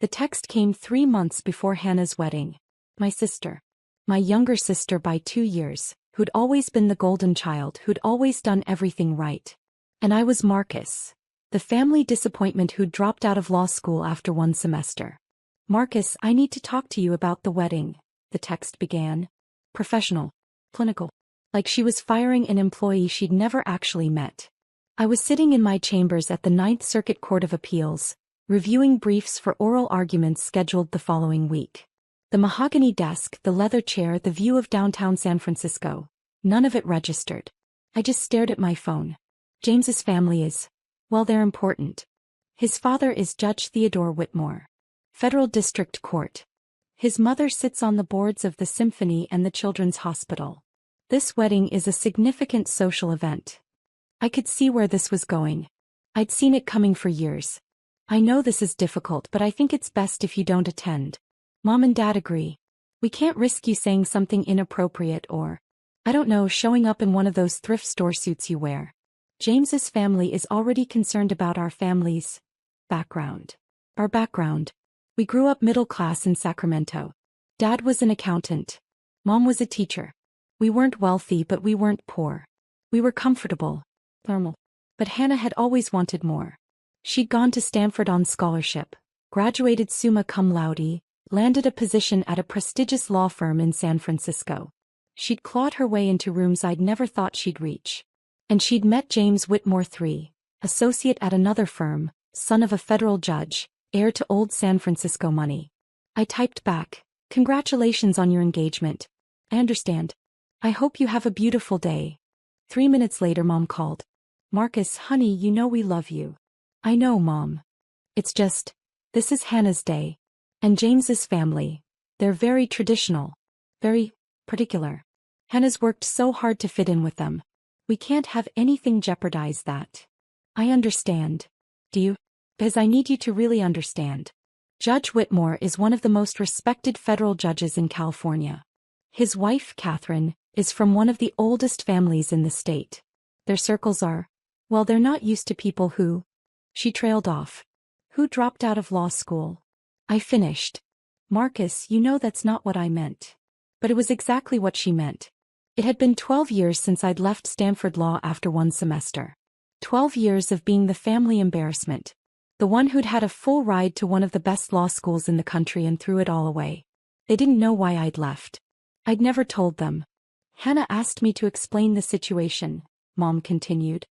The text came 3 months before Hannah's wedding. My sister. My younger sister by 2 years, who'd always been the golden child, who'd always done everything right. And I was Marcus, the family disappointment who'd dropped out of law school after 1 semester. Marcus, I need to talk to you about the wedding, the text began. Professional. Clinical. Like she was firing an employee she'd never actually met. I was sitting in my chambers at the Ninth Circuit Court of Appeals, reviewing briefs for oral arguments scheduled the following week. The mahogany desk, the leather chair, the view of downtown San Francisco. None of it registered. I just stared at my phone. James's family is, well, they're important. His father is Judge Theodore Whitmore. Federal District Court. His mother sits on the boards of the Symphony and the Children's Hospital. This wedding is a significant social event. I could see where this was going. I'd seen it coming for years. I know this is difficult, but I think it's best if you don't attend. Mom and Dad agree. We can't risk you saying something inappropriate or, I don't know, showing up in one of those thrift store suits you wear. James's family is already concerned about our family's background. Our background. We grew up middle class in Sacramento. Dad was an accountant. Mom was a teacher. We weren't wealthy, but we weren't poor. We were comfortable. Normal. But Hannah had always wanted more. She'd gone to Stanford on scholarship, graduated summa cum laude, landed a position at a prestigious law firm in San Francisco. She'd clawed her way into rooms I'd never thought she'd reach. And she'd met James Whitmore III, associate at another firm, son of a federal judge, heir to old San Francisco money. I typed back, "Congratulations on your engagement. I understand. I hope you have a beautiful day." 3 minutes later, Mom called. "Marcus, honey, you know we love you." "I know, Mom. It's just, this is Hannah's day. And James's family. They're very traditional. Very particular. Hannah's worked so hard to fit in with them. We can't have anything jeopardize that." "I understand. Do you? Because I need you to really understand. Judge Whitmore is one of the most respected federal judges in California. His wife, Catherine, is from one of the oldest families in the state. Their circles are, well, they're not used to people who..." She trailed off. "Who dropped out of law school." I finished. "Marcus, you know that's not what I meant." But it was exactly what she meant. It had been 12 years since I'd left Stanford Law after 1 semester. 12 years of being the family embarrassment. The one who'd had a full ride to one of the best law schools in the country and threw it all away. They didn't know why I'd left. I'd never told them. "Hannah asked me to explain the situation," Mom continued.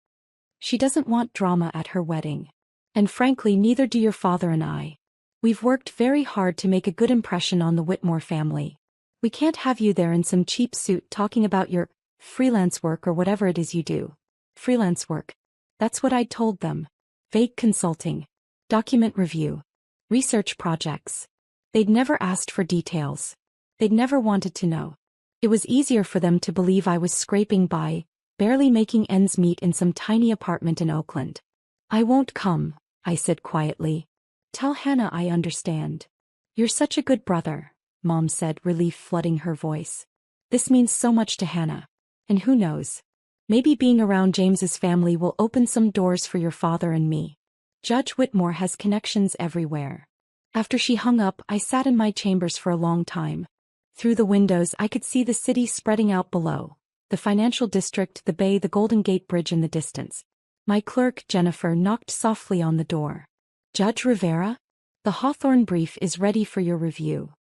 "She doesn't want drama at her wedding. And frankly, neither do your father and I. We've worked very hard to make a good impression on the Whitmore family. We can't have you there in some cheap suit talking about your freelance work or whatever it is you do." Freelance work. That's what I'd told them. Vague consulting. Document review. Research projects. They'd never asked for details. They'd never wanted to know. It was easier for them to believe I was scraping by, barely making ends meet in some tiny apartment in Oakland. "I won't come," I said quietly. "Tell Hannah I understand." "You're such a good brother," Mom said, relief flooding her voice. "This means so much to Hannah. And who knows? Maybe being around James's family will open some doors for your father and me. Judge Whitmore has connections everywhere." After she hung up, I sat in my chambers for a long time. Through the windows I could see the city spreading out below. The financial district, the bay, the Golden Gate Bridge in the distance. My clerk, Jennifer, knocked softly on the door. "Judge Rivera? The Hawthorne brief is ready for your review."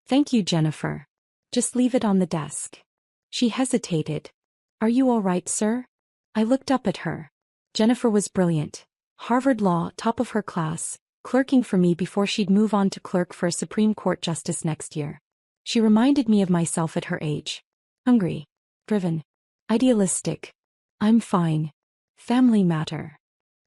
"Thank you, Jennifer. Just leave it on the desk." She hesitated. "Are you all right, sir?" I looked up at her. Jennifer was brilliant. Harvard Law, top of her class, clerking for me before she'd move on to clerk for a Supreme Court justice next year. She reminded me of myself at her age. Hungry. Driven. Idealistic. "I'm fine. Family matter."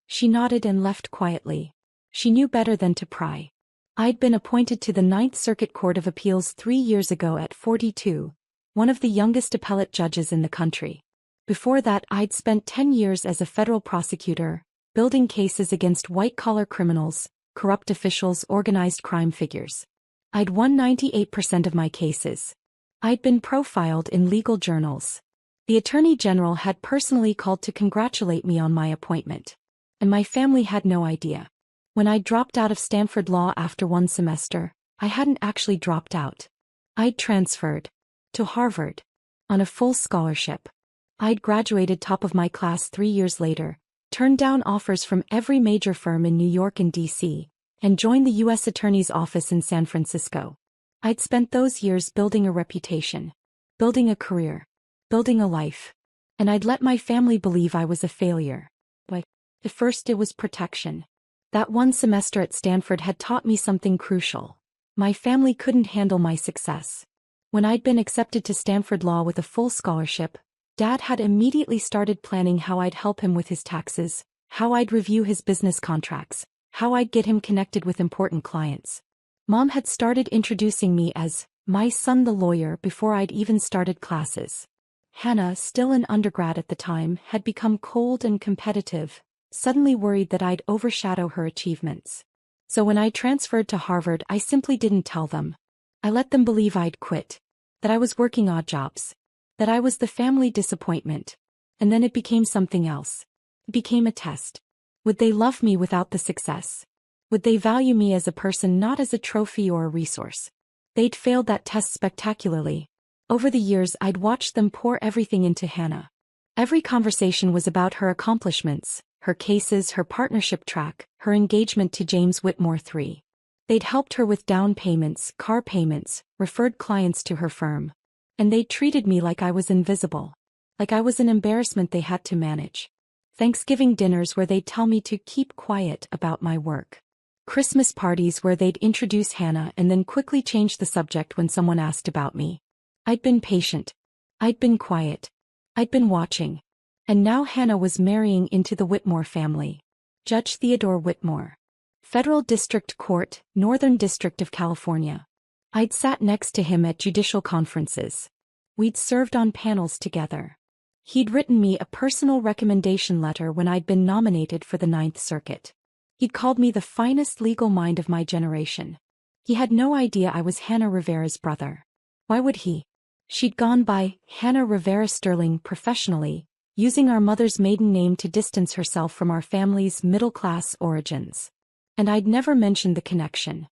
She nodded and left quietly. She knew better than to pry. I'd been appointed to the Ninth Circuit Court of Appeals 3 years ago at 42, one of the youngest appellate judges in the country. Before that, I'd spent 10 years as a federal prosecutor, building cases against white-collar criminals, corrupt officials, organized crime figures. I'd won 98% of my cases. I'd been profiled in legal journals. The Attorney General had personally called to congratulate me on my appointment. And my family had no idea. When I dropped out of Stanford Law after one semester, I hadn't actually dropped out. I'd transferred to Harvard on a full scholarship. I'd graduated top of my class 3 years later, turned down offers from every major firm in New York and D.C., and joined the U.S. Attorney's Office in San Francisco. I'd spent those years building a reputation, building a career, building a life, and I'd let my family believe I was a failure. But at first it was protection. That one semester at Stanford had taught me something crucial. My family couldn't handle my success. When I'd been accepted to Stanford Law with a full scholarship, Dad had immediately started planning how I'd help him with his taxes, how I'd review his business contracts, how I'd get him connected with important clients. Mom had started introducing me as my son the lawyer before I'd even started classes. Hannah, still an undergrad at the time, had become cold and competitive, suddenly worried that I'd overshadow her achievements. So when I transferred to Harvard, I simply didn't tell them. I let them believe I'd quit, that I was working odd jobs, that I was the family disappointment. And then it became something else. It became a test. Would they love me without the success? Would they value me as a person, not as a trophy or a resource? They'd failed that test spectacularly. Over the years, I'd watched them pour everything into Hannah. Every conversation was about her accomplishments, her cases, her partnership track, her engagement to James Whitmore III. They'd helped her with down payments, car payments, referred clients to her firm. And they treated me like I was invisible. Like I was an embarrassment they had to manage. Thanksgiving dinners where they'd tell me to keep quiet about my work. Christmas parties where they'd introduce Hannah and then quickly change the subject when someone asked about me. I'd been patient. I'd been quiet. I'd been watching. And now Hannah was marrying into the Whitmore family. Judge Theodore Whitmore. Federal District Court, Northern District of California. I'd sat next to him at judicial conferences. We'd served on panels together. He'd written me a personal recommendation letter when I'd been nominated for the Ninth Circuit. He'd called me the finest legal mind of my generation. He had no idea I was Hannah Rivera's brother. Why would he? She'd gone by Hannah Rivera Sterling professionally, using our mother's maiden name to distance herself from our family's middle-class origins. And I'd never mentioned the connection.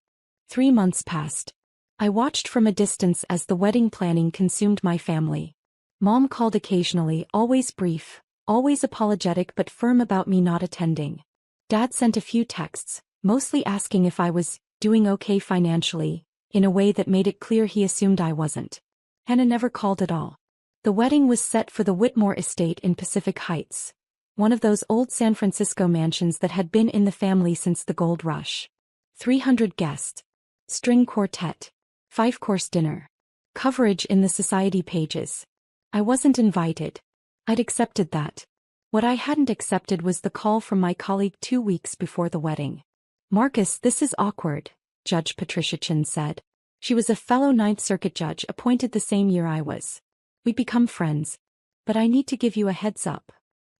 3 months passed. I watched from a distance as the wedding planning consumed my family. Mom called occasionally, always brief, always apologetic but firm about me not attending. Dad sent a few texts, mostly asking if I was doing okay financially, in a way that made it clear he assumed I wasn't. Hannah never called at all. The wedding was set for the Whitmore estate in Pacific Heights, one of those old San Francisco mansions that had been in the family since the gold rush. 300 guests. String quartet. 5-course dinner. Coverage in the society pages. I wasn't invited. I'd accepted that. What I hadn't accepted was the call from my colleague 2 weeks before the wedding. "Marcus, this is awkward," Judge Patricia Chin said. She was a fellow Ninth Circuit judge appointed the same year I was. "We'd become friends. But I need to give you a heads up."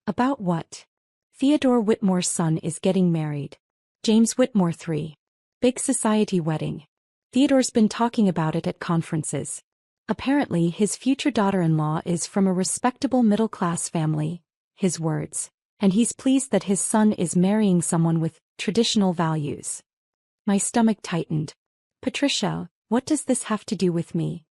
"About what?" "Theodore Whitmore's son is getting married. James Whitmore III. Big society wedding. Theodore's been talking about it at conferences. Apparently his future daughter-in-law is from a respectable middle-class family, his words, and he's pleased that his son is marrying someone with traditional values." My stomach tightened. "Patricia, what does this have to do with me?"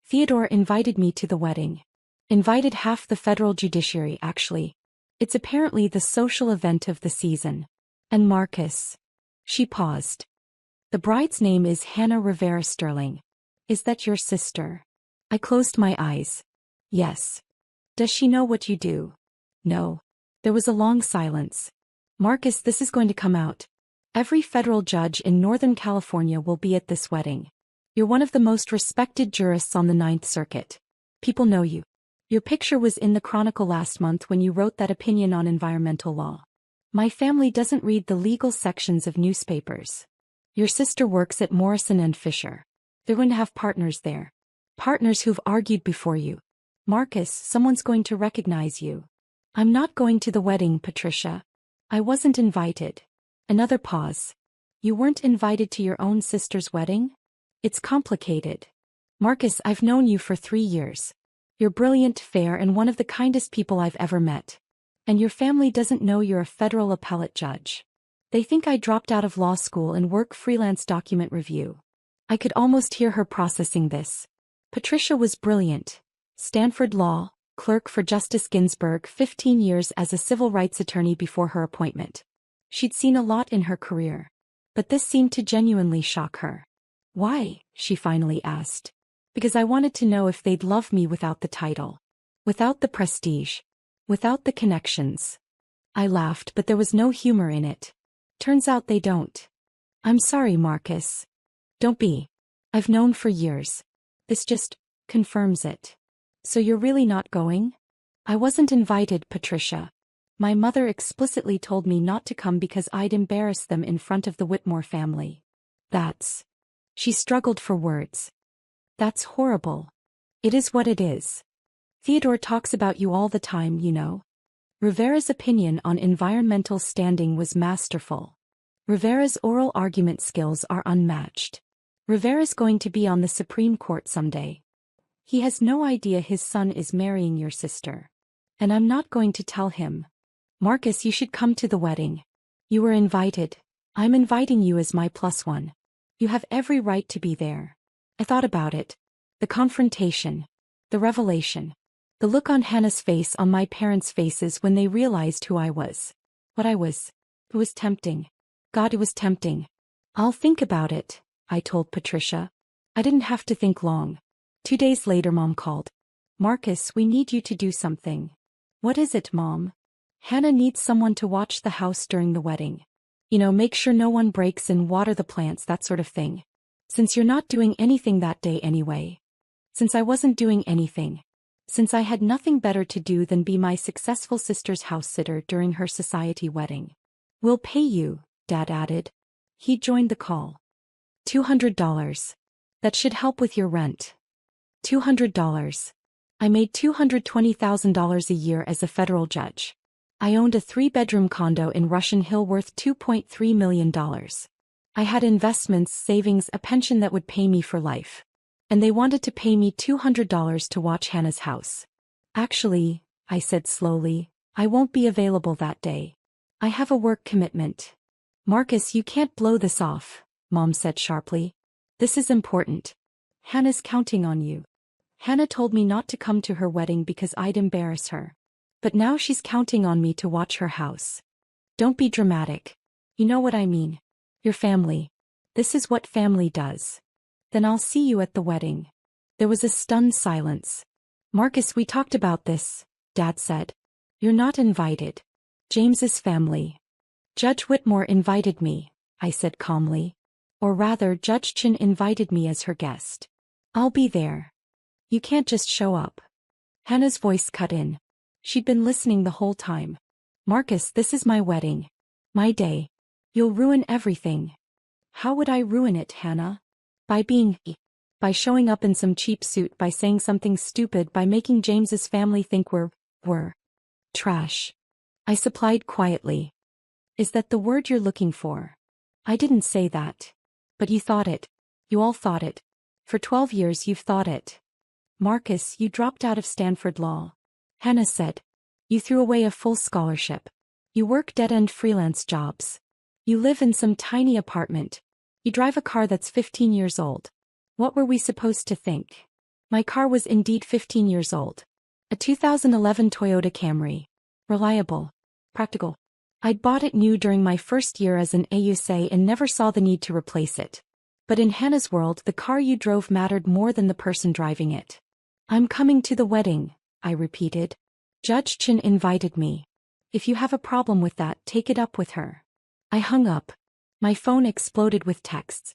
"Theodore invited me to the wedding. Invited half the federal judiciary, actually. It's apparently the social event of the season. And Marcus." She paused. "The bride's name is Hannah Rivera Sterling. Is that your sister?" I closed my eyes. "Yes." "Does she know what you do?" "No." There was a long silence. "Marcus, this is going to come out. Every federal judge in Northern California will be at this wedding. You're one of the most respected jurists on the Ninth Circuit. People know you. Your picture was in the Chronicle last month when you wrote that opinion on environmental law. My family doesn't read the legal sections of newspapers. Your sister works at Morrison and Fisher. They're going to have partners there. Partners who've argued before you. Marcus, someone's going to recognize you." "I'm not going to the wedding, Patricia. I wasn't invited." Another pause. "You weren't invited to your own sister's wedding? It's complicated. Marcus, I've known you for 3 years. You're brilliant, fair, and one of the kindest people I've ever met. And your family doesn't know you're a federal appellate judge. They think I dropped out of law school and work freelance document review. I could almost hear her processing this. Patricia was brilliant. Stanford Law, clerk for Justice Ginsburg, 15 years as a civil rights attorney before her appointment. She'd seen a lot in her career. But this seemed to genuinely shock her. Why? She finally asked. Because I wanted to know if they'd love me without the title. Without the prestige. Without the connections. I laughed, but there was no humor in it. Turns out they don't. I'm sorry, Marcus. Don't be. I've known for years. This just confirms it. So you're really not going? I wasn't invited, Patricia. My mother explicitly told me not to come because I'd embarrass them in front of the Whitmore family. That's... She struggled for words. That's horrible. It is what it is. Theodore talks about you all the time, you know. Rivera's opinion on environmental standing was masterful. Rivera's oral argument skills are unmatched. Rivera's going to be on the Supreme Court someday. He has no idea his son is marrying your sister. And I'm not going to tell him. Marcus, you should come to the wedding. You were invited. I'm inviting you as my +1. You have every right to be there. I thought about it. The confrontation. The revelation. The look on Hannah's face, on my parents' faces when they realized who I was. What I was. It was tempting. God, it was tempting. I'll think about it, I told Patricia. I didn't have to think long. 2 days later, Mom called. Marcus, we need you to do something. What is it, Mom? Hannah needs someone to watch the house during the wedding. You know, make sure no one breaks in, water the plants, that sort of thing. Since you're not doing anything that day anyway. Since I wasn't doing anything. Since I had nothing better to do than be my successful sister's house sitter during her society wedding. We'll pay you, Dad added. He joined the call. $200. That should help with your rent. $200. I made $220,000 a year as a federal judge. I owned a 3-bedroom condo in Russian Hill worth $2.3 million. I had investments, savings, a pension that would pay me for life. And they wanted to pay me $200 to watch Hannah's house. Actually, I said slowly, I won't be available that day. I have a work commitment. Marcus, you can't blow this off, Mom said sharply. This is important. Hannah's counting on you. Hannah told me not to come to her wedding because I'd embarrass her. But now she's counting on me to watch her house. Don't be dramatic. You know what I mean. Your family. This is what family does. Then I'll see you at the wedding. There was a stunned silence. Marcus, we talked about this, Dad said. You're not invited. James's family. Judge Whitmore invited me, I said calmly. Or rather, Judge Chin invited me as her guest. I'll be there. You can't just show up. Hannah's voice cut in. She'd been listening the whole time. Marcus, this is my wedding. My day. You'll ruin everything. How would I ruin it, Hannah? By showing up in some cheap suit, by saying something stupid, by making James's family think we're trash. I supplied quietly. Is that the word you're looking for? I didn't say that. But you thought it. You all thought it. For 12 years you've thought it. Marcus, you dropped out of Stanford Law. Hannah said. You threw away a full scholarship. You work dead-end freelance jobs. You live in some tiny apartment. You drive a car that's 15 years old. What were we supposed to think? My car was indeed 15 years old. A 2011 Toyota Camry. Reliable. Practical. I'd bought it new during my first year as an AUSA and never saw the need to replace it. But in Hannah's world, the car you drove mattered more than the person driving it. I'm coming to the wedding, I repeated. Judge Chin invited me. If you have a problem with that, take it up with her. I hung up. My phone exploded with texts.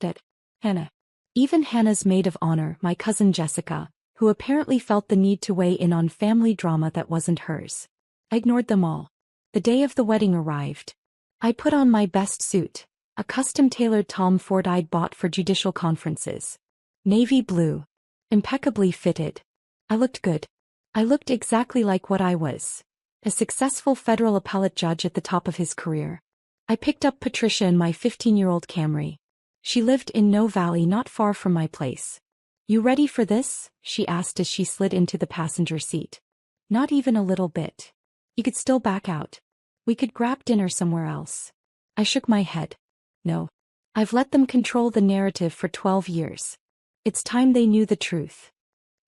That Hannah. Even Hannah's maid of honor, my cousin Jessica, who apparently felt the need to weigh in on family drama that wasn't hers. I ignored them all. The day of the wedding arrived. I put on my best suit, a custom-tailored Tom Ford I'd bought for judicial conferences. Navy blue. Impeccably fitted. I looked good. I looked exactly like what I was. A successful federal appellate judge at the top of his career. I picked up Patricia in my 15-year-old Camry. She lived in No Valley, not far from my place. You ready for this? She asked as she slid into the passenger seat. Not even a little bit. You could still back out. We could grab dinner somewhere else. I shook my head. No. I've let them control the narrative for 12 years. It's time they knew the truth.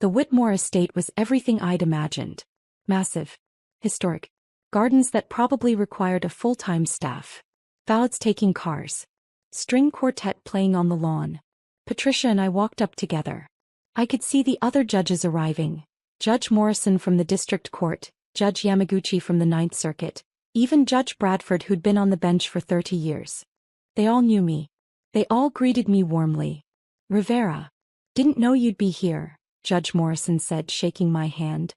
The Whitmore estate was everything I'd imagined. Massive. Historic. Gardens that probably required a full-time staff. Valets taking cars. String quartet playing on the lawn. Patricia and I walked up together. I could see the other judges arriving. Judge Morrison from the District Court, Judge Yamaguchi from the Ninth Circuit, even Judge Bradford who'd been on the bench for 30 years. They all knew me. They all greeted me warmly. Rivera. Didn't know you'd be here, Judge Morrison said, shaking my hand.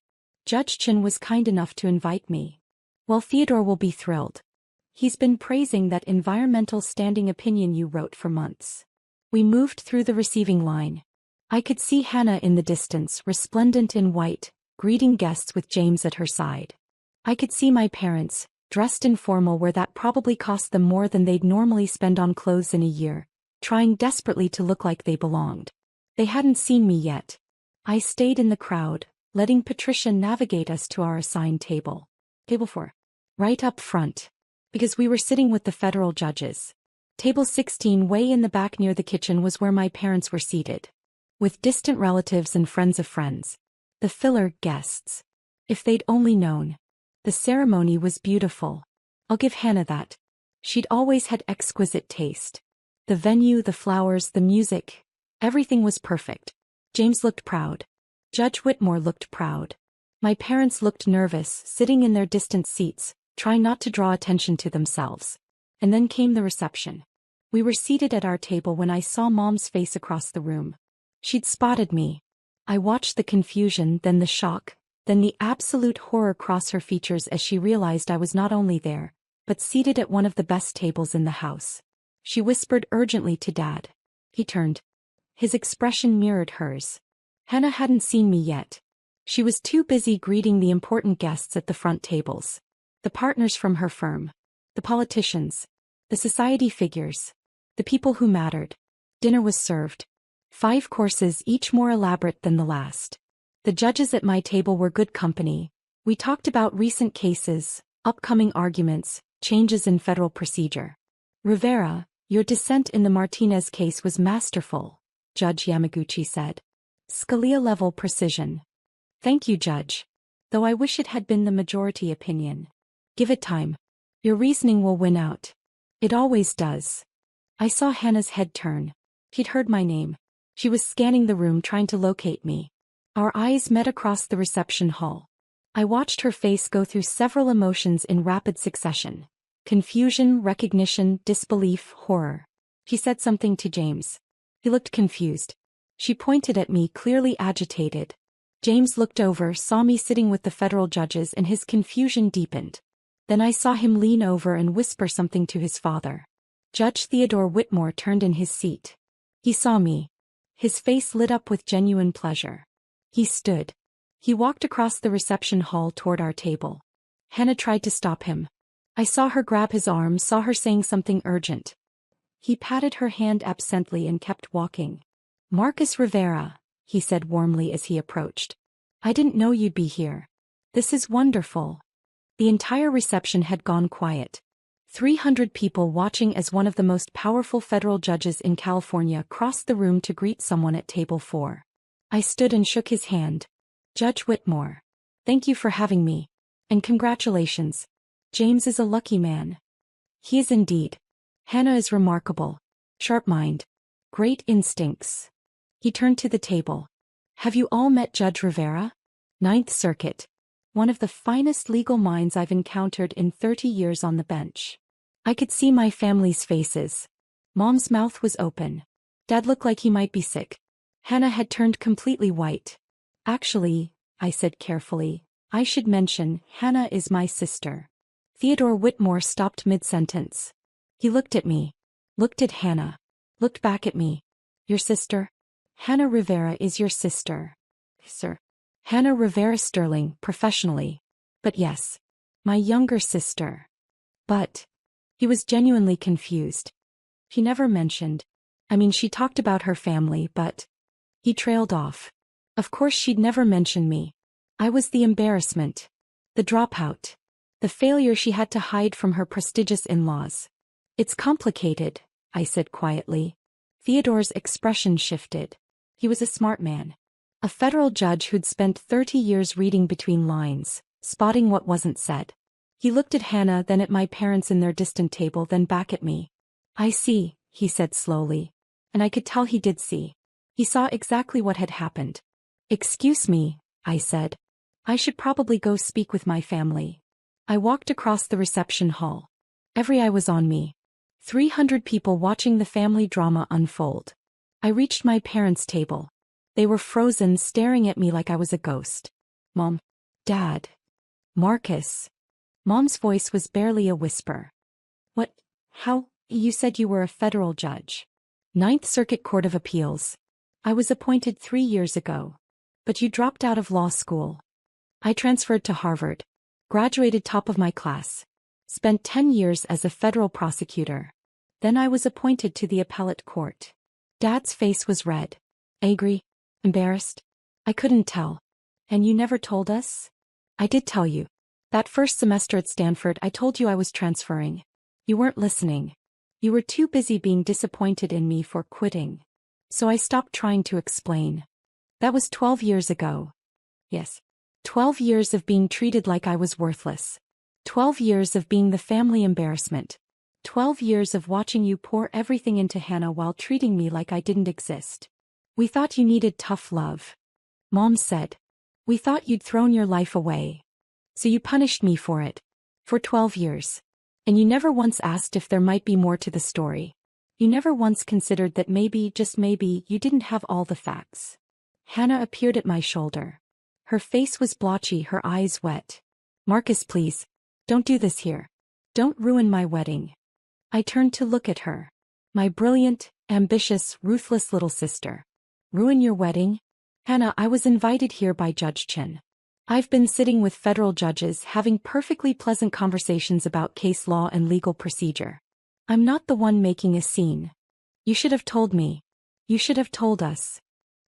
Judge Chin was kind enough to invite me. Well, Theodore will be thrilled. He's been praising that environmental standing opinion you wrote for months. We moved through the receiving line. I could see Hannah in the distance, resplendent in white, greeting guests with James at her side. I could see my parents, dressed in formal where that probably cost them more than they'd normally spend on clothes in a year, trying desperately to look like they belonged. They hadn't seen me yet. I stayed in the crowd, letting Patricia navigate us to our assigned table. Table 4. Right up front. Because we were sitting with the federal judges. Table 16 way in the back near the kitchen was where my parents were seated. With distant relatives and friends of friends. The filler guests. If they'd only known. The ceremony was beautiful. I'll give Hannah that. She'd always had exquisite taste. The venue, the flowers, the music. Everything was perfect. James looked proud. Judge Whitmore looked proud. My parents looked nervous, sitting in their distant seats, trying not to draw attention to themselves. And then came the reception. We were seated at our table when I saw Mom's face across the room. She'd spotted me. I watched the confusion, then the shock, then the absolute horror cross her features as she realized I was not only there, but seated at one of the best tables in the house. She whispered urgently to Dad. He turned. His expression mirrored hers. Hannah hadn't seen me yet. She was too busy greeting the important guests at the front tables. The partners from her firm. The politicians. The society figures. The people who mattered. Dinner was served. 5 courses, each more elaborate than the last. The judges at my table were good company. We talked about recent cases, upcoming arguments, changes in federal procedure. Rivera, your dissent in the Martinez case was masterful, Judge Yamaguchi said. Scalia-level precision. Thank you, Judge. Though I wish it had been the majority opinion. Give it time. Your reasoning will win out. It always does. I saw Hannah's head turn. She'd heard my name. She was scanning the room trying to locate me. Our eyes met across the reception hall. I watched her face go through several emotions in rapid succession. Confusion, recognition, disbelief, horror. She said something to James. He looked confused. She pointed at me, clearly agitated. James looked over, saw me sitting with the federal judges, and his confusion deepened. Then I saw him lean over and whisper something to his father. Judge Theodore Whitmore turned in his seat. He saw me. His face lit up with genuine pleasure. He stood. He walked across the reception hall toward our table. Hannah tried to stop him. I saw her grab his arm, saw her saying something urgent. He patted her hand absently and kept walking. Marcus Rivera, he said warmly as he approached. I didn't know you'd be here. This is wonderful. The entire reception had gone quiet. 300 people watching as one of the most powerful federal judges in California crossed the room to greet someone at table 4. I stood and shook his hand. Judge Whitmore. Thank you for having me. And congratulations. James is a lucky man. He is indeed. Hannah is remarkable. Sharp mind. Great instincts. He turned to the table. Have you all met Judge Rivera? Ninth Circuit. One of the finest legal minds I've encountered in 30 years on the bench. I could see my family's faces. Mom's mouth was open. Dad looked like he might be sick. Hannah had turned completely white. Actually, I said carefully, I should mention, Hannah is my sister. Theodore Whitmore stopped mid-sentence. He looked at me. Looked at Hannah. Looked back at me. Your sister? Hannah Rivera is your sister. Sir. Hannah Rivera Sterling, professionally. But yes. My younger sister. But. He was genuinely confused. She never mentioned. She talked about her family, but. He trailed off. Of course she'd never mention me. I was the embarrassment. The dropout. The failure she had to hide from her prestigious in-laws. It's complicated, I said quietly. Theodore's expression shifted. He was a smart man. A federal judge who'd spent 30 years reading between lines, spotting what wasn't said. He looked at Hannah, then at my parents in their distant table, then back at me. I see, he said slowly. And I could tell he did see. He saw exactly what had happened. Excuse me, I said. I should probably go speak with my family. I walked across the reception hall. Every eye was on me. 300 people watching the family drama unfold. I reached my parents' table. They were frozen, staring at me like I was a ghost. Mom. Dad. Marcus. Mom's voice was barely a whisper. What? How? You said you were a federal judge. Ninth Circuit Court of Appeals. I was appointed 3 years ago. But you dropped out of law school. I transferred to Harvard. Graduated top of my class. Spent 10 years as a federal prosecutor. Then I was appointed to the appellate court. Dad's face was red. Angry? Embarrassed? I couldn't tell. And you never told us? I did tell you. That first semester at Stanford, I told you I was transferring. You weren't listening. You were too busy being disappointed in me for quitting. So I stopped trying to explain. That was 12 years ago. Yes. 12 years of being treated like I was worthless. 12 years of being the family embarrassment. 12 years of watching you pour everything into Hannah while treating me like I didn't exist. We thought you needed tough love. Mom said. We thought you'd thrown your life away. So you punished me for it. For 12 years. And you never once asked if there might be more to the story. You never once considered that maybe, just maybe, you didn't have all the facts. Hannah appeared at my shoulder. Her face was blotchy, her eyes wet. Marcus, please. Don't do this here. Don't ruin my wedding. I turned to look at her. My brilliant, ambitious, ruthless little sister. Ruin your wedding? Hannah, I was invited here by Judge Chen. I've been sitting with federal judges having perfectly pleasant conversations about case law and legal procedure. I'm not the one making a scene. You should have told me. You should have told us.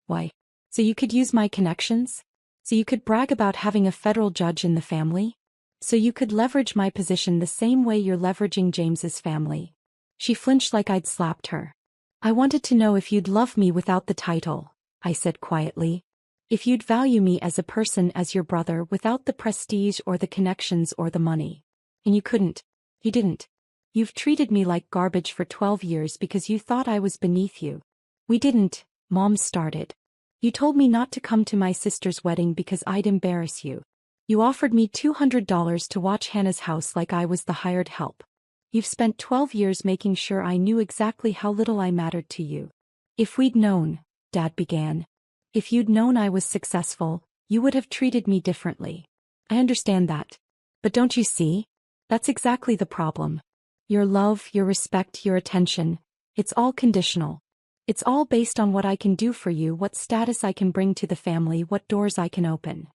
Why? So you could use my connections? So you could brag about having a federal judge in the family? So you could leverage my position the same way you're leveraging James's family. She flinched like I'd slapped her. I wanted to know if you'd love me without the title, I said quietly. If you'd value me as a person, as your brother, without the prestige or the connections or the money. And you couldn't. You didn't. You've treated me like garbage for 12 years because you thought I was beneath you. We didn't, Mom started. You told me not to come to my sister's wedding because I'd embarrass you. You offered me $200 to watch Hannah's house like I was the hired help. You've spent 12 years making sure I knew exactly how little I mattered to you. If we'd known, Dad began. If you'd known I was successful, you would have treated me differently. I understand that. But don't you see? That's exactly the problem. Your love, your respect, your attention, it's all conditional. It's all based on what I can do for you, what status I can bring to the family, what doors I can open.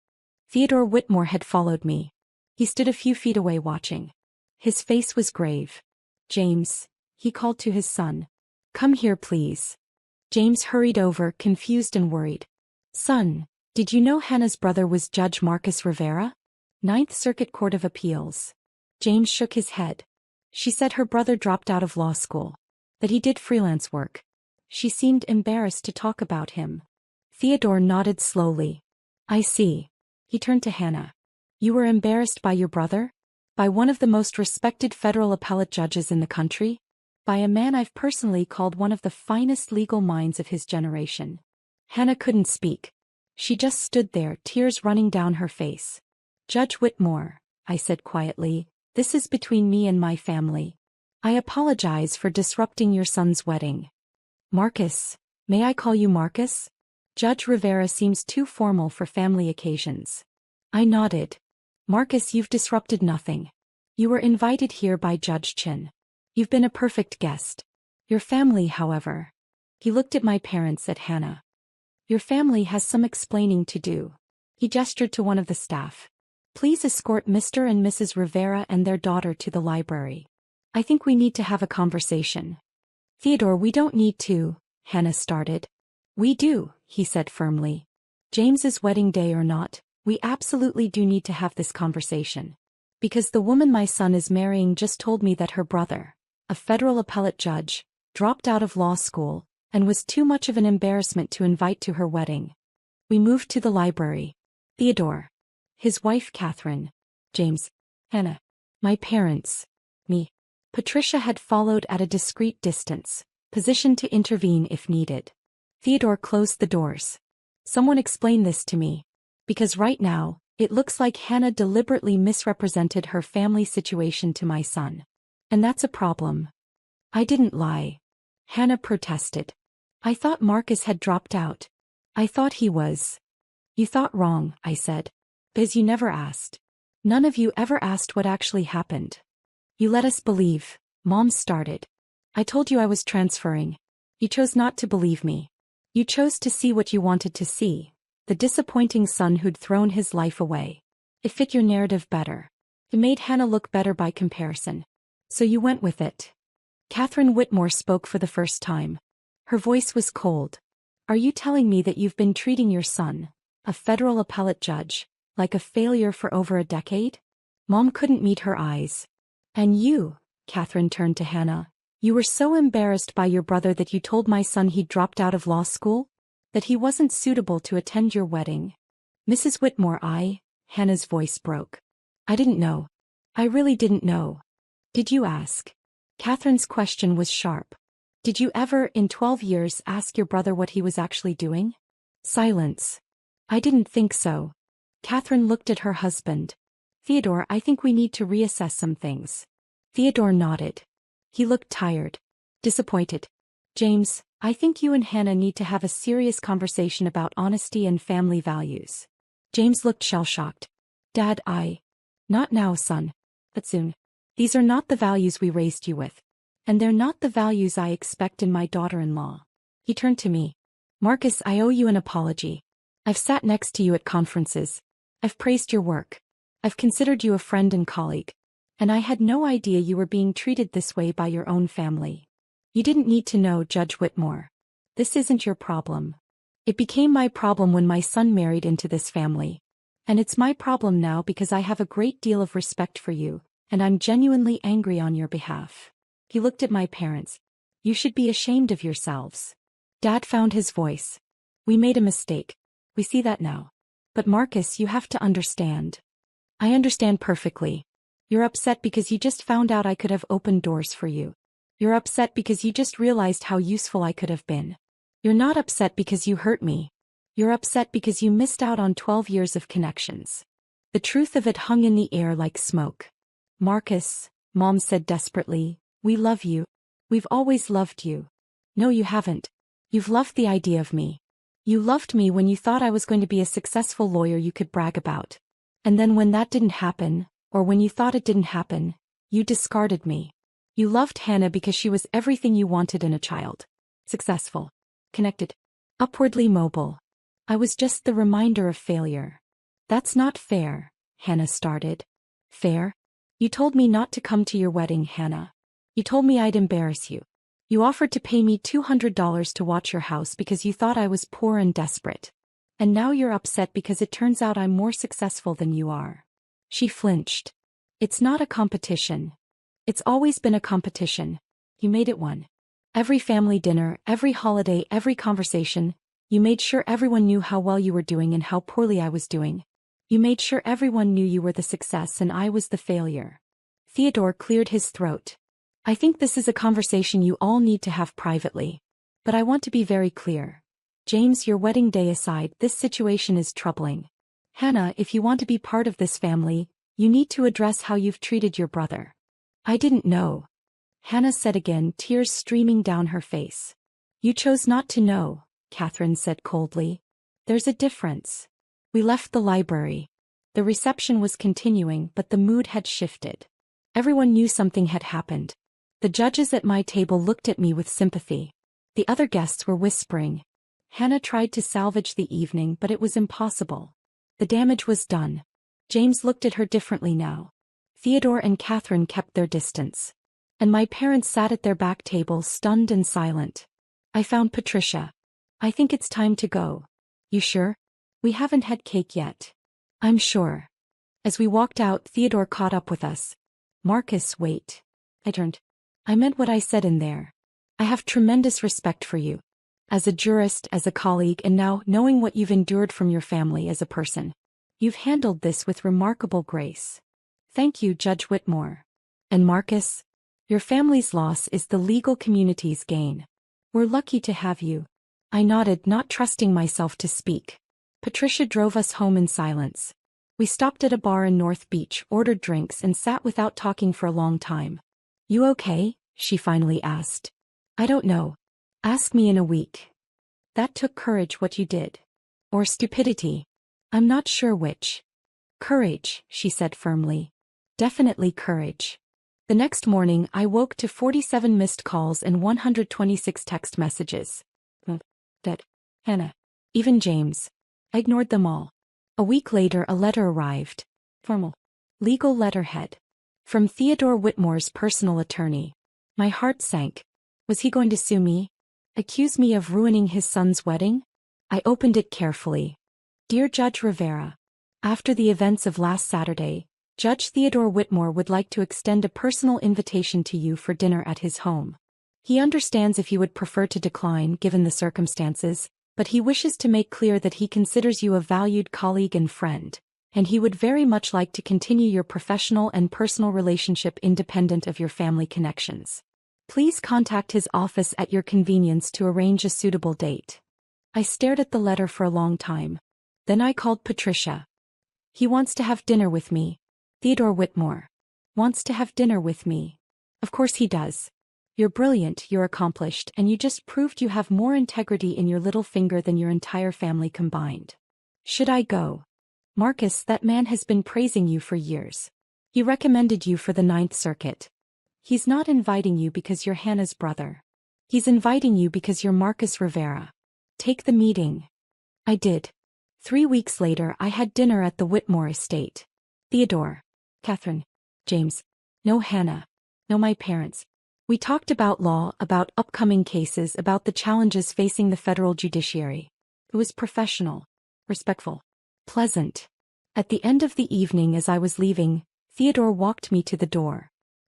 Theodore Whitmore had followed me. He stood a few feet away watching. His face was grave. James, he called to his son. Come here, please. James hurried over, confused and worried. Son, did you know Hannah's brother was Judge Marcus Rivera? Ninth Circuit Court of Appeals. James shook his head. She said her brother dropped out of law school. That he did freelance work. She seemed embarrassed to talk about him. Theodore nodded slowly. I see. He turned to Hannah. You were embarrassed by your brother? By one of the most respected federal appellate judges in the country? By a man I've personally called one of the finest legal minds of his generation. Hannah couldn't speak. She just stood there, tears running down her face. Judge Whitmore, I said quietly, this is between me and my family. I apologize for disrupting your son's wedding. Marcus, may I call you Marcus? Judge Rivera seems too formal for family occasions. I nodded. Marcus, you've disrupted nothing. You were invited here by Judge Chen. You've been a perfect guest. Your family, however. He looked at my parents, at Hannah. Your family has some explaining to do. He gestured to one of the staff. Please escort Mr. and Mrs. Rivera and their daughter to the library. I think we need to have a conversation. Theodore, we don't need to, Hannah started. We do, he said firmly. James's wedding day or not, we absolutely do need to have this conversation. Because the woman my son is marrying just told me that her brother, a federal appellate judge, dropped out of law school, and was too much of an embarrassment to invite to her wedding. We moved to the library. Theodore. His wife Catherine. James. Hannah. My parents. Me. Patricia had followed at a discreet distance, positioned to intervene if needed. Theodore closed the doors. Someone explain this to me. Because right now, it looks like Hannah deliberately misrepresented her family situation to my son. And that's a problem. I didn't lie. Hannah protested. I thought Marcus had dropped out. I thought he was. You thought wrong, I said. Because you never asked. None of you ever asked what actually happened. You let us believe, Mom started. I told you I was transferring. You chose not to believe me. You chose to see what you wanted to see. The disappointing son who'd thrown his life away. It fit your narrative better. It made Hannah look better by comparison. So you went with it. Catherine Whitmore spoke for the first time. Her voice was cold. Are you telling me that you've been treating your son, a federal appellate judge, like a failure for over a decade? Mom couldn't meet her eyes. And you, Catherine turned to Hannah, you were so embarrassed by your brother that you told my son he'd dropped out of law school? That he wasn't suitable to attend your wedding? Mrs. Whitmore, Hannah's voice broke. I didn't know. I really didn't know. Did you ask? Catherine's question was sharp. Did you ever, in 12 years, ask your brother what he was actually doing? Silence. I didn't think so. Catherine looked at her husband. Theodore, I think we need to reassess some things. Theodore nodded. He looked tired. Disappointed. James, I think you and Hannah need to have a serious conversation about honesty and family values. James looked shell-shocked. Dad, Not now, son. But soon. These are not the values we raised you with. And they're not the values I expect in my daughter-in-law. He turned to me. Marcus, I owe you an apology. I've sat next to you at conferences. I've praised your work. I've considered you a friend and colleague. And I had no idea you were being treated this way by your own family. You didn't need to know, Judge Whitmore. This isn't your problem. It became my problem when my son married into this family. And it's my problem now because I have a great deal of respect for you, and I'm genuinely angry on your behalf. He looked at my parents. You should be ashamed of yourselves. Dad found his voice. We made a mistake. We see that now. But Marcus, you have to understand. I understand perfectly. You're upset because you just found out I could have opened doors for you. You're upset because you just realized how useful I could have been. You're not upset because you hurt me. You're upset because you missed out on 12 years of connections. The truth of it hung in the air like smoke. Marcus, Mom said desperately, we love you. We've always loved you. No, you haven't. You've loved the idea of me. You loved me when you thought I was going to be a successful lawyer you could brag about. And then when that didn't happen, or when you thought it didn't happen, you discarded me. You loved Hannah because she was everything you wanted in a child. Successful. Connected. Upwardly mobile. I was just the reminder of failure. That's not fair, Hannah started. Fair? You told me not to come to your wedding, Hannah. You told me I'd embarrass you. You offered to pay me $200 to watch your house because you thought I was poor and desperate. And now you're upset because it turns out I'm more successful than you are. She flinched. It's not a competition. It's always been a competition. You made it one. Every family dinner, every holiday, every conversation, you made sure everyone knew how well you were doing and how poorly I was doing. You made sure everyone knew you were the success and I was the failure. Theodore cleared his throat. I think this is a conversation you all need to have privately. But I want to be very clear. James, your wedding day aside, this situation is troubling. Hannah, if you want to be part of this family, you need to address how you've treated your brother. I didn't know. Hannah said again, tears streaming down her face. You chose not to know, Catherine said coldly. There's a difference. We left the library. The reception was continuing, but the mood had shifted. Everyone knew something had happened. The judges at my table looked at me with sympathy. The other guests were whispering. Hannah tried to salvage the evening, but it was impossible. The damage was done. James looked at her differently now. Theodore and Catherine kept their distance. And my parents sat at their back table stunned and silent. I found Patricia. I think it's time to go. You sure? We haven't had cake yet. I'm sure. As we walked out, Theodore caught up with us. Marcus, wait. I turned. I meant what I said in there. I have tremendous respect for you. As a jurist, as a colleague, and now, knowing what you've endured from your family as a person. You've handled this with remarkable grace. Thank you, Judge Whitmore. And Marcus? Your family's loss is the legal community's gain. We're lucky to have you. I nodded, not trusting myself to speak. Patricia drove us home in silence. We stopped at a bar in North Beach, ordered drinks, and sat without talking for a long time. You okay? She finally asked. I don't know. Ask me in a week. That took courage, what you did. Or stupidity. I'm not sure which. Courage, she said firmly. Definitely courage. The next morning, I woke to 47 missed calls and 126 text messages. Dad, Hannah, even James. I ignored them all. A week later, a letter arrived. Formal. Legal letterhead. From Theodore Whitmore's personal attorney. My heart sank. Was he going to sue me? Accuse me of ruining his son's wedding? I opened it carefully. Dear Judge Rivera. After the events of last Saturday, Judge Theodore Whitmore would like to extend a personal invitation to you for dinner at his home. He understands if you would prefer to decline given the circumstances, but he wishes to make clear that he considers you a valued colleague and friend, and he would very much like to continue your professional and personal relationship independent of your family connections. Please contact his office at your convenience to arrange a suitable date. I stared at the letter for a long time. Then I called Patricia. He wants to have dinner with me. Theodore Whitmore wants to have dinner with me. Of course he does. You're brilliant, you're accomplished, and you just proved you have more integrity in your little finger than your entire family combined. Should I go? Marcus, that man has been praising you for years. He recommended you for the Ninth Circuit. He's not inviting you because you're Hannah's brother. He's inviting you because you're Marcus Rivera. Take the meeting. I did. 3 weeks later, I had dinner at the Whitmore estate. Theodore, Catherine, James, no Hannah, no my parents. We talked about law, about upcoming cases, about the challenges facing the federal judiciary. It was professional, respectful, pleasant. At the end of the evening, as I was leaving, Theodore walked me to the door.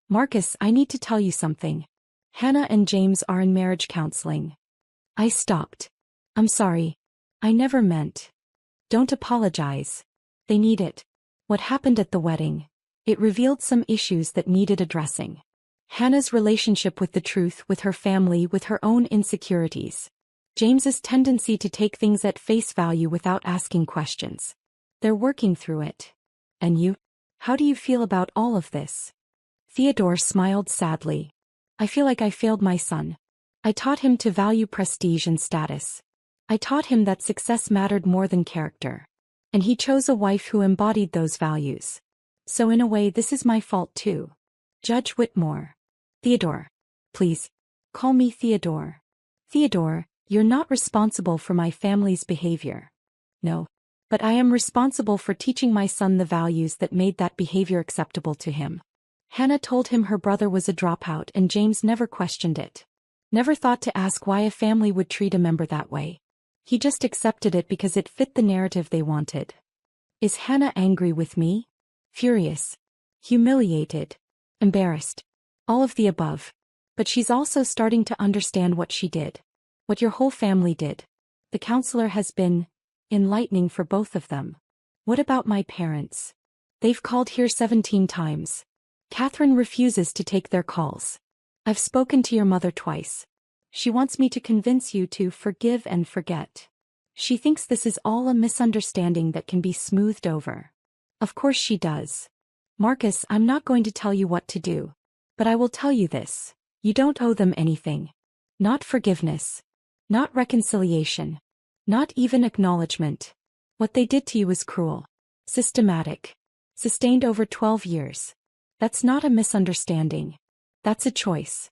Marcus, I need to tell you something. Hannah and James are in marriage counseling. I stopped. I'm sorry. I never meant. Don't apologize. They need it. What happened at the wedding? It revealed some issues that needed addressing. Hannah's relationship with the truth, with her family, with her own insecurities. James's tendency to take things at face value without asking questions. They're working through it. And you? How do you feel about all of this? Theodore smiled sadly. I feel like I failed my son. I taught him to value prestige and status. I taught him that success mattered more than character. And he chose a wife who embodied those values. So in a way, this is my fault too. Judge Whitmore. Theodore. Please. Call me Theodore. Theodore, you're not responsible for my family's behavior. No. But I am responsible for teaching my son the values that made that behavior acceptable to him. Hannah told him her brother was a dropout and James never questioned it. Never thought to ask why a family would treat a member that way. He just accepted it because it fit the narrative they wanted. Is Hannah angry with me? Furious. Humiliated. Embarrassed. All of the above. But she's also starting to understand what she did. What your whole family did. The counselor has been enlightening for both of them. What about my parents? They've called here 17 times. Catherine refuses to take their calls. I've spoken to your mother twice. She wants me to convince you to forgive and forget. She thinks this is all a misunderstanding that can be smoothed over. Of course she does. Marcus, I'm not going to tell you what to do. But I will tell you this. You don't owe them anything. Not forgiveness. Not reconciliation. Not even acknowledgement. What they did to you is cruel. Systematic. Sustained over 12 years. That's not a misunderstanding. That's a choice.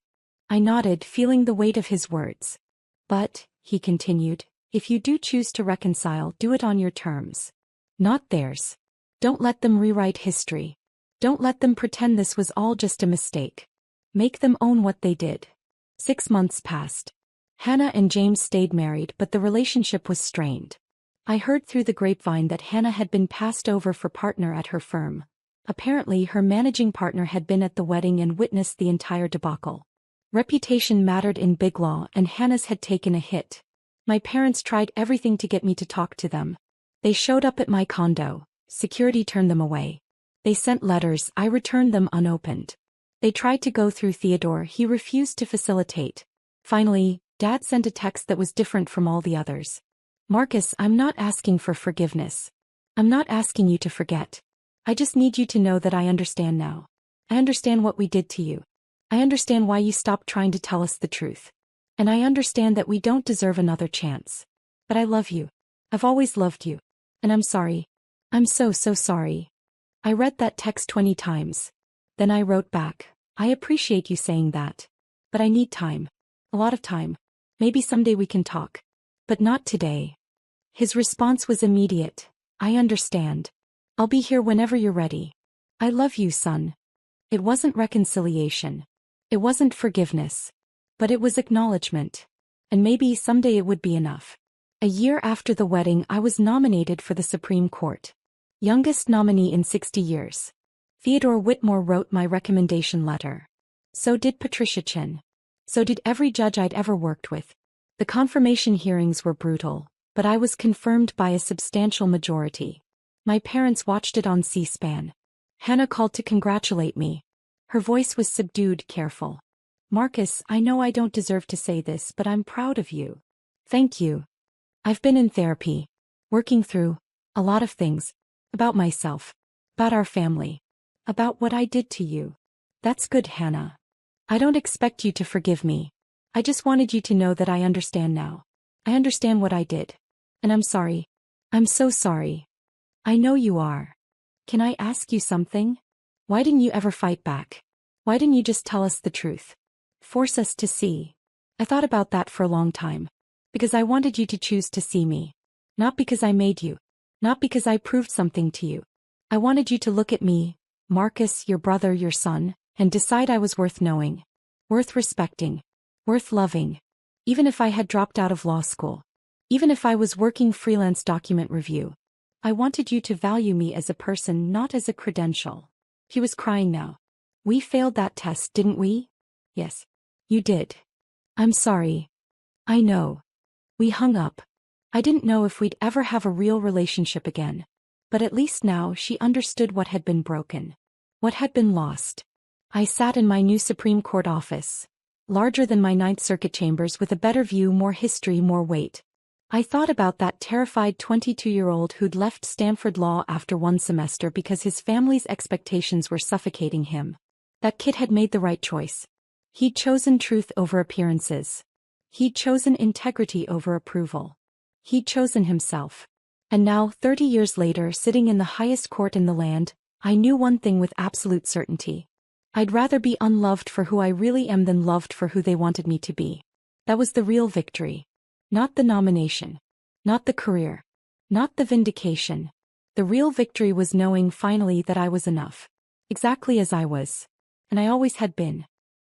I nodded, feeling the weight of his words. But, he continued, if you do choose to reconcile, do it on your terms. Not theirs. Don't let them rewrite history. Don't let them pretend this was all just a mistake. Make them own what they did. 6 months passed. Hannah and James stayed married, but the relationship was strained. I heard through the grapevine that Hannah had been passed over for partner at her firm. Apparently her managing partner had been at the wedding and witnessed the entire debacle. Reputation mattered in Big Law and Hannah's had taken a hit. My parents tried everything to get me to talk to them. They showed up at my condo. Security turned them away. They sent letters, I returned them unopened. They tried to go through Theodore, he refused to facilitate. Finally, Dad sent a text that was different from all the others. Marcus, I'm not asking for forgiveness. I'm not asking you to forget. I just need you to know that I understand now. I understand what we did to you. I understand why you stopped trying to tell us the truth. And I understand that we don't deserve another chance. But I love you. I've always loved you. And I'm sorry. I'm so sorry. I read that text 20 times. Then I wrote back, I appreciate you saying that. But I need time. A lot of time. Maybe someday we can talk. But not today. His response was immediate. I understand. I'll be here whenever you're ready. I love you, son. It wasn't reconciliation. It wasn't forgiveness. But it was acknowledgement. And maybe someday it would be enough. A year after the wedding, I was nominated for the Supreme Court. Youngest nominee in 60 years. Theodore Whitmore wrote my recommendation letter. So did Patricia Chin. So did every judge I'd ever worked with. The confirmation hearings were brutal, but I was confirmed by a substantial majority. My parents watched it on C-SPAN. Hannah called to congratulate me. Her voice was subdued, careful. Marcus, I know I don't deserve to say this, but I'm proud of you. Thank you. I've been in therapy, working through a lot of things. About myself. About our family. About what I did to you. That's good, Hannah. I don't expect you to forgive me. I just wanted you to know that I understand now. I understand what I did. And I'm sorry. I'm so sorry. I know you are. Can I ask you something? Why didn't you ever fight back? Why didn't you just tell us the truth? Force us to see. I thought about that for a long time. Because I wanted you to choose to see me. Not because I made you. Not because I proved something to you. I wanted you to look at me, Marcus, your brother, your son, and decide I was worth knowing. Worth respecting. Worth loving. Even if I had dropped out of law school. Even if I was working freelance document review. I wanted you to value me as a person, not as a credential. He was crying now. We failed that test, didn't we? Yes. You did. I'm sorry. I know. We hung up. I didn't know if we'd ever have a real relationship again. But at least now she understood what had been broken. What had been lost. I sat in my new Supreme Court office. Larger than my Ninth Circuit chambers with a better view, more history, more weight. I thought about that terrified 22-year-old who'd left Stanford Law after one semester because his family's expectations were suffocating him. That kid had made the right choice. He'd chosen truth over appearances. He'd chosen integrity over approval. He'd chosen himself. And now, 30 years later, sitting in the highest court in the land, I knew one thing with absolute certainty. I'd rather be unloved for who I really am than loved for who they wanted me to be. That was the real victory. Not the nomination. Not the career. Not the vindication. The real victory was knowing finally that I was enough. Exactly as I was. And I always had been.